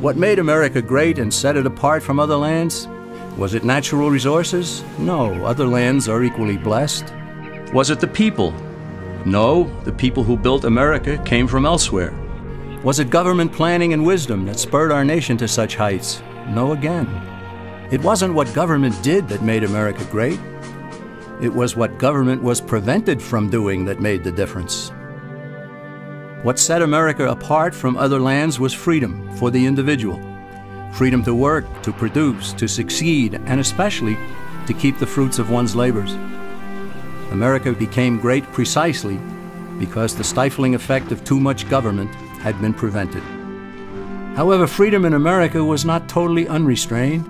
What made America great and set it apart from other lands? Was it natural resources? No, other lands are equally blessed. Was it the people? No, the people who built America came from elsewhere. Was it government planning and wisdom that spurred our nation to such heights? No again. It wasn't what government did that made America great. It was what government was prevented from doing that made the difference. What set America apart from other lands was freedom for the individual. Freedom to work, to produce, to succeed, and especially to keep the fruits of one's labors. America became great precisely because the stifling effect of too much government had been prevented. However, freedom in America was not totally unrestrained.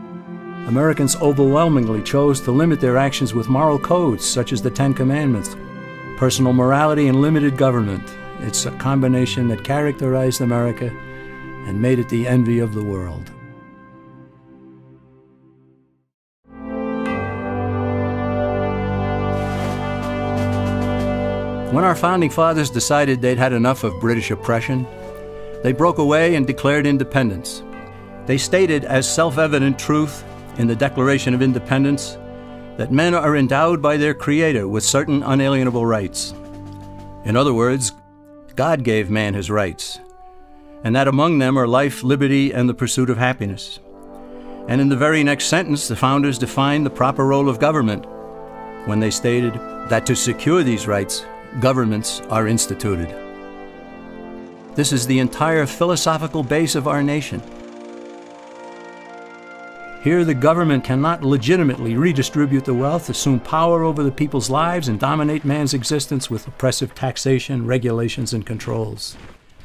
Americans overwhelmingly chose to limit their actions with moral codes such as the Ten Commandments, personal morality, and limited government. It's a combination that characterized America and made it the envy of the world. When our founding fathers decided they'd had enough of British oppression, they broke away and declared independence. They stated as self-evident truth in the Declaration of Independence that men are endowed by their Creator with certain unalienable rights. In other words, God gave man his rights, and that among them are life, liberty, and the pursuit of happiness. And in the very next sentence, the founders defined the proper role of government when they stated that to secure these rights, governments are instituted. This is the entire philosophical base of our nation. Here, the government cannot legitimately redistribute the wealth, assume power over the people's lives, and dominate man's existence with oppressive taxation, regulations, and controls.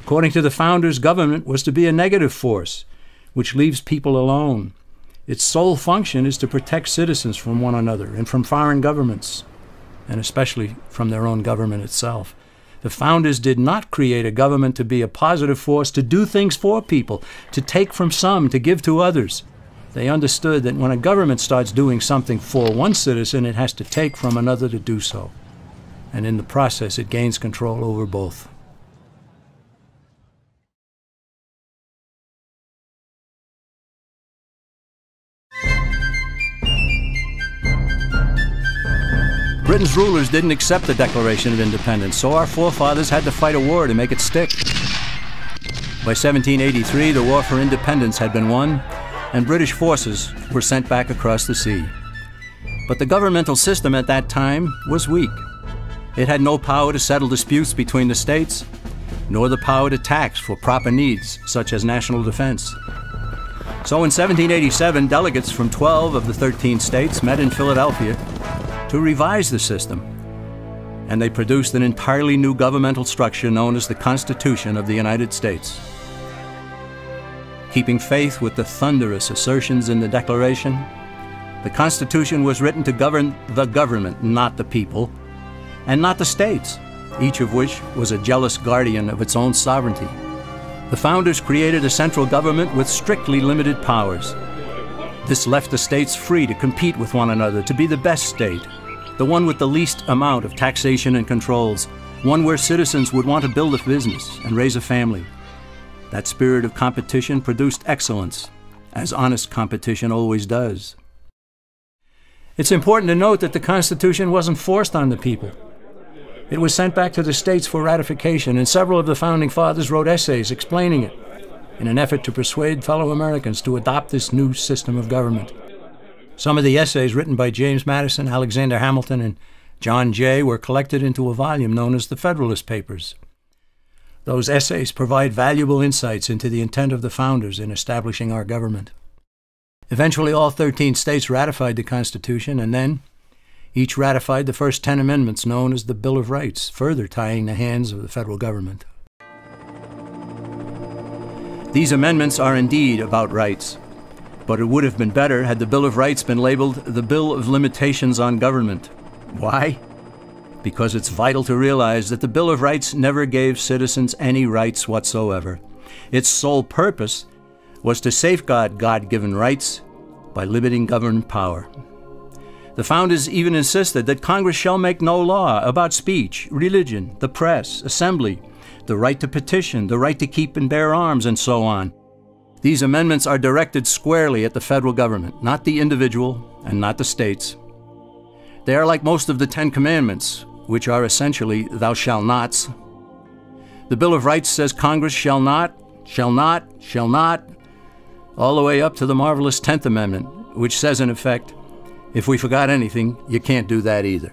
According to the founders, government was to be a negative force, which leaves people alone. Its sole function is to protect citizens from one another and from foreign governments, and especially from their own government itself. The founders did not create a government to be a positive force, to do things for people, to take from some, to give to others. They understood that when a government starts doing something for one citizen, it has to take from another to do so. And in the process, it gains control over both. Britain's rulers didn't accept the Declaration of Independence, so our forefathers had to fight a war to make it stick. By 1783, the war for independence had been won, and British forces were sent back across the sea. But the governmental system at that time was weak. It had no power to settle disputes between the states, nor the power to tax for proper needs, such as national defense. So in 1787, delegates from 12 of the 13 states met in Philadelphia to revise the system, and they produced an entirely new governmental structure known as the Constitution of the United States. Keeping faith with the thunderous assertions in the Declaration, the Constitution was written to govern the government, not the people, and not the states, each of which was a jealous guardian of its own sovereignty. The founders created a central government with strictly limited powers. This left the states free to compete with one another to be the best state, the one with the least amount of taxation and controls, one where citizens would want to build a business and raise a family. That spirit of competition produced excellence, as honest competition always does. It's important to note that the Constitution wasn't forced on the people. It was sent back to the states for ratification, and several of the founding fathers wrote essays explaining it in an effort to persuade fellow Americans to adopt this new system of government. Some of the essays written by James Madison, Alexander Hamilton, and John Jay were collected into a volume known as the Federalist Papers. Those essays provide valuable insights into the intent of the founders in establishing our government. Eventually, all 13 states ratified the Constitution, and then each ratified the first 10 amendments known as the Bill of Rights, further tying the hands of the federal government. These amendments are indeed about rights, but it would have been better had the Bill of Rights been labeled the Bill of Limitations on Government. Why? Because it's vital to realize that the Bill of Rights never gave citizens any rights whatsoever. Its sole purpose was to safeguard God-given rights by limiting government power. The founders even insisted that Congress shall make no law about speech, religion, the press, assembly, the right to petition, the right to keep and bear arms, and so on. These amendments are directed squarely at the federal government, not the individual and not the states. They are like most of the Ten Commandments, which are essentially thou shalt nots. The Bill of Rights says Congress shall not, all the way up to the marvelous 10th Amendment, which says in effect, if we forgot anything, you can't do that either.